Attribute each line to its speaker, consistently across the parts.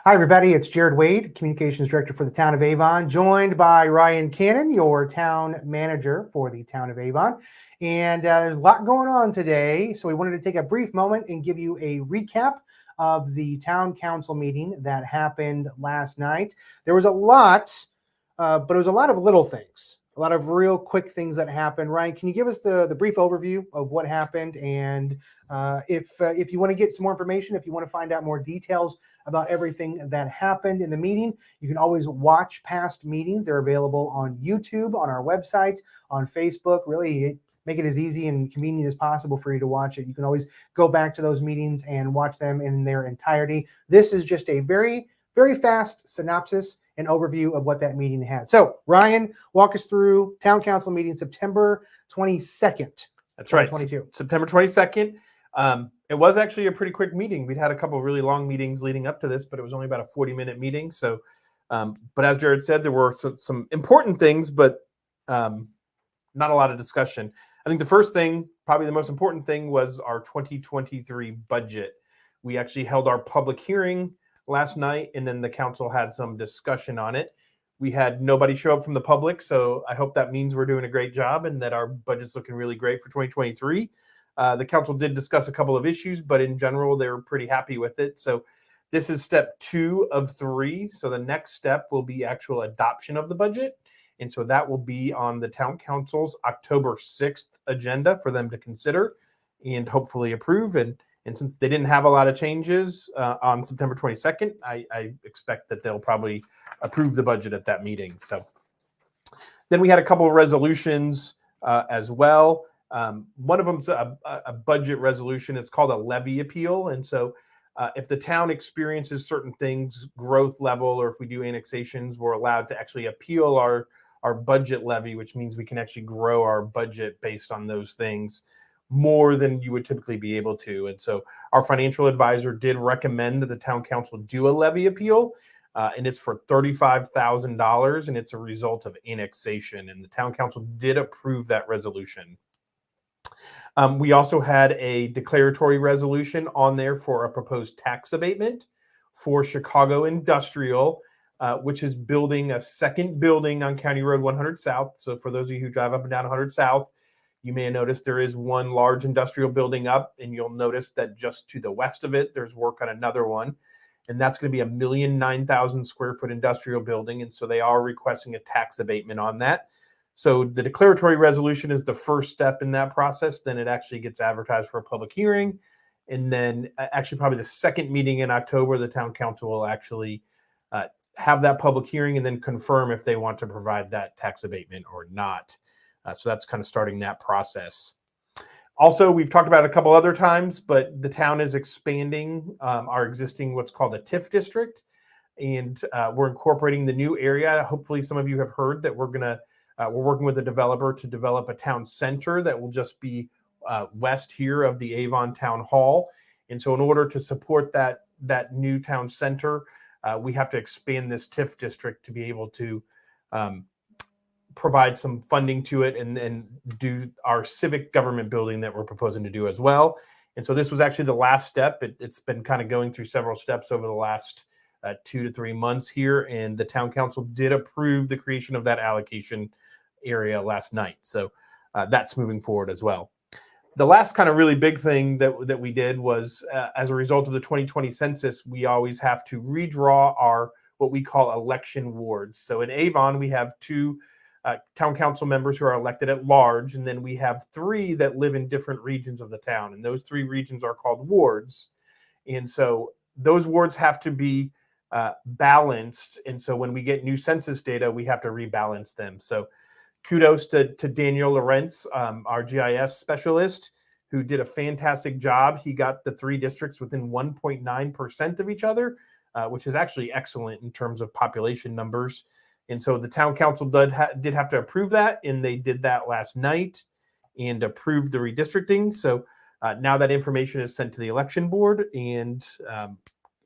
Speaker 1: Hi, everybody. It's Jared Wade, Communications Director for the Town of Avon, joined by Ryan Cannon, your Town Manager for the Town of Avon. And there's a lot going on today, so we wanted to take a brief moment and give you a recap of the Town Council meeting that happened last night. There was a lot, but it was a lot of little things, a lot of real quick things that happened. Ryan, can you give us the brief overview of what happened? And if you want to get some more information, if you want to find out more details about everything that happened in the meeting, you can always watch past meetings. They're available on YouTube, on our website, on Facebook. Really make it as easy and convenient as possible for you to watch it. You can always go back to those meetings and watch them in their entirety. This is just a very, very fast synopsis and overview of what that meeting had. So Ryan, walk us through Town Council meeting September 22nd.
Speaker 2: That's right. September 22nd. It was actually a pretty quick meeting. We'd had a couple of really long meetings leading up to this, but it was only about a 40-minute meeting. So, but as Jared said, there were some important things, but not a lot of discussion. I think the first thing, probably the most important thing, was our 2023 budget. We actually held our public hearing last night, and then the council had some discussion on it. We had nobody show up from the public, so I hope that means we're doing a great job and that our budget's looking really great for 2023. The council did discuss a couple of issues, but in general, they were pretty happy with it. So this is step 2 of 3. So the next step will be actual adoption of the budget. And so that will be on the town council's October 6th agenda for them to consider and hopefully approve. And since they didn't have a lot of changes on September 22nd, I expect that they'll probably approve the budget at that meeting. So then we had a couple of resolutions as well. One of them's a budget resolution. It's called a levy appeal. And so if the town experiences certain things, growth level, or if we do annexations, we're allowed to actually appeal our budget levy, which means we can actually grow our budget based on those things more than you would typically be able to. And so our financial advisor did recommend that the town council do a levy appeal, and it's for $35,000, and it's a result of annexation. And the town council did approve that resolution. We also had a declaratory resolution on there for a proposed tax abatement for Chicago Industrial, which is building a second building on County Road 100 South. So for those of you who drive up and down 100 South, you may have noticed there is one large industrial building up, and you'll notice that just to the west of it, there's work on another one. And that's going to be a 1,009,000 square foot industrial building. And so they are requesting a tax abatement on that. So the declaratory resolution is the first step in that process. Then it actually gets advertised for a public hearing. And then actually probably the second meeting in October, the town council will actually have that public hearing and then confirm if they want to provide that tax abatement or not. So that's kind of starting that process. Also, we've talked about it a couple other times, but the town is expanding our existing what's called a TIF district. And we're incorporating the new area. Hopefully some of you have heard that we're working with a developer to develop a town center that will just be west here of the Avon Town Hall. And so in order to support that new town center, we have to expand this TIF district to be able to provide some funding to it and do our civic government building that we're proposing to do as well. And so this was actually the last step. It's been kind of going through several steps over the last 2 to 3 months here, and the town council did approve the creation of that allocation area last night. So that's moving forward as well. The last kind of really big thing that we did was as a result of the 2020 census, we always have to redraw our what we call election wards. So in Avon, we have 2 town council members who are elected at large, and then we have 3 that live in different regions of the town, and those 3 regions are called wards. And so those wards have to be balanced, and so when we get new census data, we have to rebalance them. So kudos to Daniel Lorentz, our GIS specialist, who did a fantastic job. He got the 3 districts within 1.9% of each other, which is actually excellent in terms of population numbers. And so the town council did have to approve that, and they did that last night and approved the redistricting. So now that information is sent to the election board and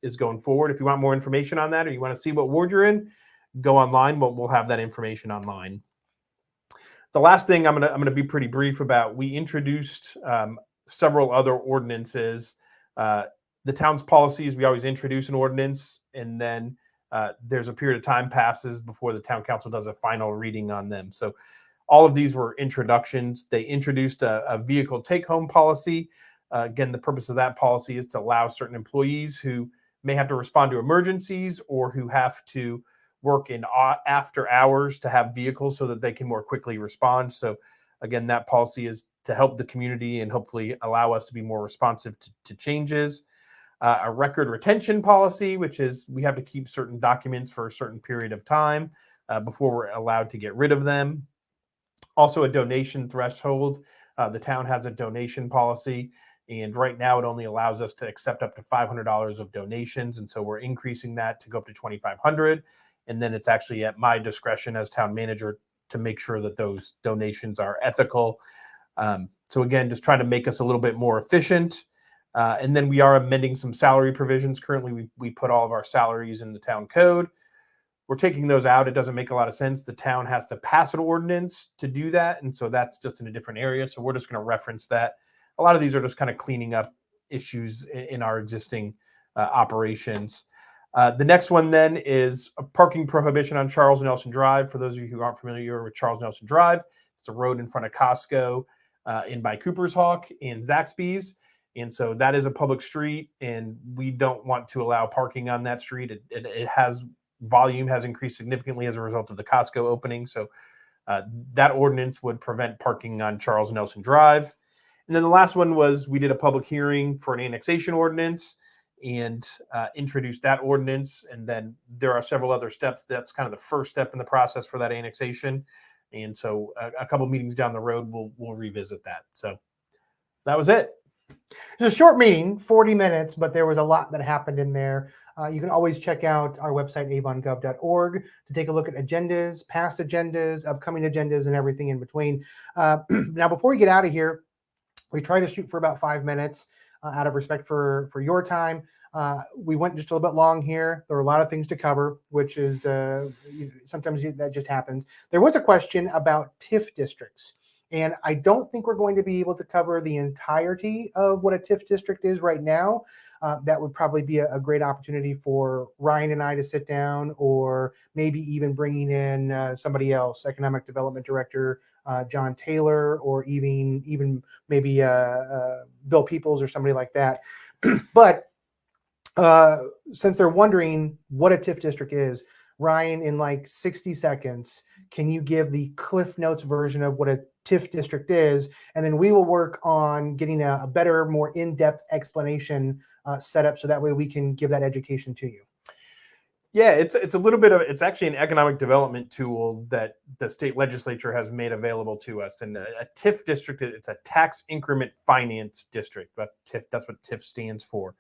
Speaker 2: is going forward. If you want more information on that, or you want to see what ward you're in, go online. We'll have that information online. The last thing I'm gonna be pretty brief about. We introduced several other ordinances The town's policies, we always introduce an ordinance, and then there's a period of time passes before the town council does a final reading on them. So all of these were introductions. They introduced a vehicle take-home policy. Again, the purpose of that policy is to allow certain employees who may have to respond to emergencies or who have to work in after hours to have vehicles so that they can more quickly respond. So again, that policy is to help the community and hopefully allow us to be more responsive to changes. A record retention policy, which is we have to keep certain documents for a certain period of time before we're allowed to get rid of them. Also a donation threshold. The town has a donation policy, and right now it only allows us to accept up to $500 of donations. And so we're increasing that to go up to $2,500. And then it's actually at my discretion as town manager to make sure that those donations are ethical. So again, just trying to make us a little bit more efficient. And then we are amending some salary provisions. Currently, we put all of our salaries in the town code. We're taking those out. It doesn't make a lot of sense. The town has to pass an ordinance to do that. And so that's just in a different area. So we're just going to reference that. A lot of these are just kind of cleaning up issues in our existing operations. The next one then is a parking prohibition on Charles Nelson Drive. For those of you who aren't familiar with Charles Nelson Drive, it's the road in front of Costco in by Cooper's Hawk and Zaxby's. And so that is a public street, and we don't want to allow parking on that street. It has volume has increased significantly as a result of the Costco opening. So that ordinance would prevent parking on Charles Nelson Drive. And then the last one was we did a public hearing for an annexation ordinance and introduced that ordinance. And then there are several other steps. That's kind of the first step in the process for that annexation. And so a couple meetings down the road, we'll revisit that. So that was it.
Speaker 1: It's a short meeting, 40 minutes, but there was a lot that happened in there. You can always check out our website, avongov.org, to take a look at agendas, past agendas, upcoming agendas, and everything in between. Now, before we get out of here, we try to shoot for about 5 minutes out of respect for your time. We went just a little bit long here. There were a lot of things to cover, which is sometimes that just happens. There was a question about TIF districts. And I don't think we're going to be able to cover the entirety of what a TIF district is right now. That would probably be a great opportunity for Ryan and I to sit down, or maybe even bringing in somebody else, Economic Development Director John Taylor, or even maybe Bill Peoples or somebody like that. But since they're wondering what a TIF district is, Ryan, in like 60 seconds, can you give the Cliff Notes version of what a TIF district is? And then we will work on getting a better, more in-depth explanation set up so that way we can give that education to you.
Speaker 2: Yeah, it's a little bit of, it's actually an economic development tool that the state legislature has made available to us. And a TIF district, it's a tax increment finance district, but TIF, that's what TIF stands for.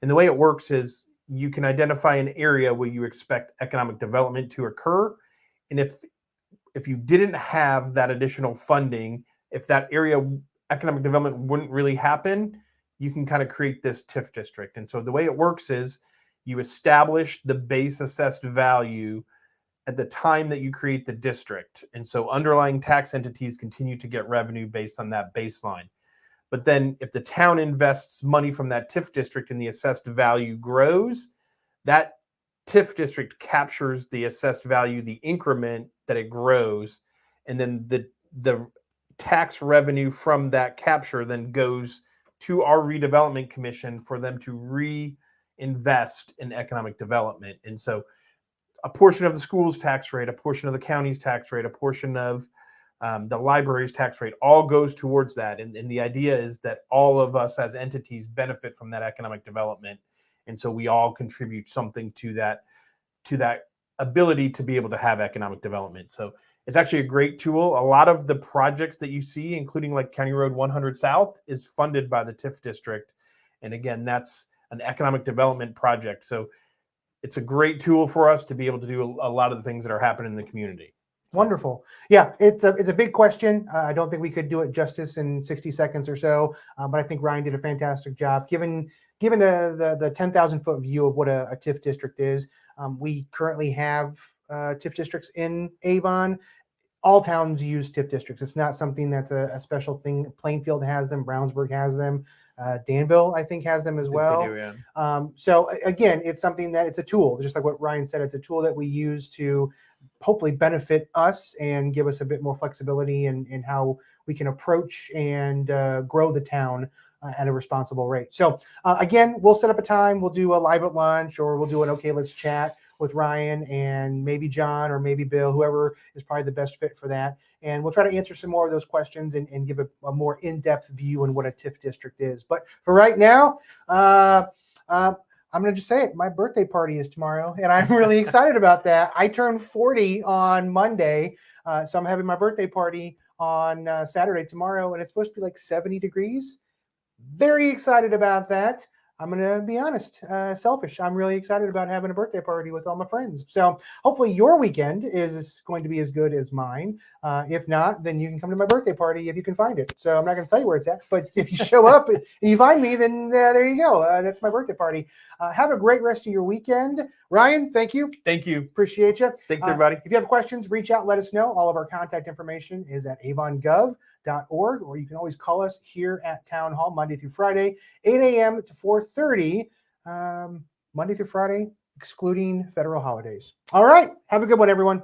Speaker 2: And the way it works is you can identify an area where you expect economic development to occur. And if you didn't have that additional funding, if that area economic development wouldn't really happen, you can kind of create this TIF district. And so the way it works is you establish the base assessed value at the time that you create the district. And so underlying tax entities continue to get revenue based on that baseline. But then if the town invests money from that TIF district and the assessed value grows, that TIF district captures the assessed value, the increment that it grows, and then the tax revenue from that capture then goes to our redevelopment commission for them to reinvest in economic development. And so a portion of the school's tax rate, a portion of the county's tax rate, a portion of the library's tax rate all goes towards that. And the idea is that all of us as entities benefit from that economic development. And so we all contribute something to that ability to be able to have economic development. So it's actually a great tool. A lot of the projects that you see, including like County Road 100 South, is funded by the TIF district. And again, that's an economic development project. So it's a great tool for us to be able to do a lot of the things that are happening in the community.
Speaker 1: Wonderful. Yeah, it's a big question. I don't think we could do it justice in 60 seconds or so, but I think Ryan did a fantastic job. Given the 10,000-foot view of what a TIF district is, we currently have TIF districts in Avon. all towns use TIF districts. It's not something that's a special thing. Plainfield has them. Brownsburg has them. Danville, I think, has them as well.
Speaker 2: They do, yeah.
Speaker 1: So again, it's something that it's a tool, just like what Ryan said. It's a tool that we use to hopefully benefit us and give us a bit more flexibility in how we can approach and grow the town at a responsible rate. So again, we'll set up a time. We'll do a live at lunch, or we'll do an okay, let's chat with Ryan and maybe John or maybe Bill, whoever is probably the best fit for that. And we'll try to answer some more of those questions and give a more in-depth view on what a TIF district is. But for right now, I'm going to just say it. My birthday party is tomorrow, and I'm really excited about that. I turn 40 on Monday, so I'm having my birthday party on Saturday tomorrow, and it's supposed to be like 70 degrees. Very excited about that. I'm going to be honest, selfish. I'm really excited about having a birthday party with all my friends. So hopefully your weekend is going to be as good as mine. If not, then you can come to my birthday party if you can find it. So I'm not going to tell you where it's at, but if you show up and you find me, then there you go. That's my birthday party. Have a great rest of your weekend. Ryan, thank you.
Speaker 2: Thank you.
Speaker 1: Appreciate you.
Speaker 2: Thanks, everybody.
Speaker 1: If you have questions, reach out, let us know. All of our contact information is at avongov.org, or you can always call us here at Town Hall Monday through Friday, 8 a.m. to 4:30, Monday through Friday, excluding federal holidays. All right. Have a good one, everyone.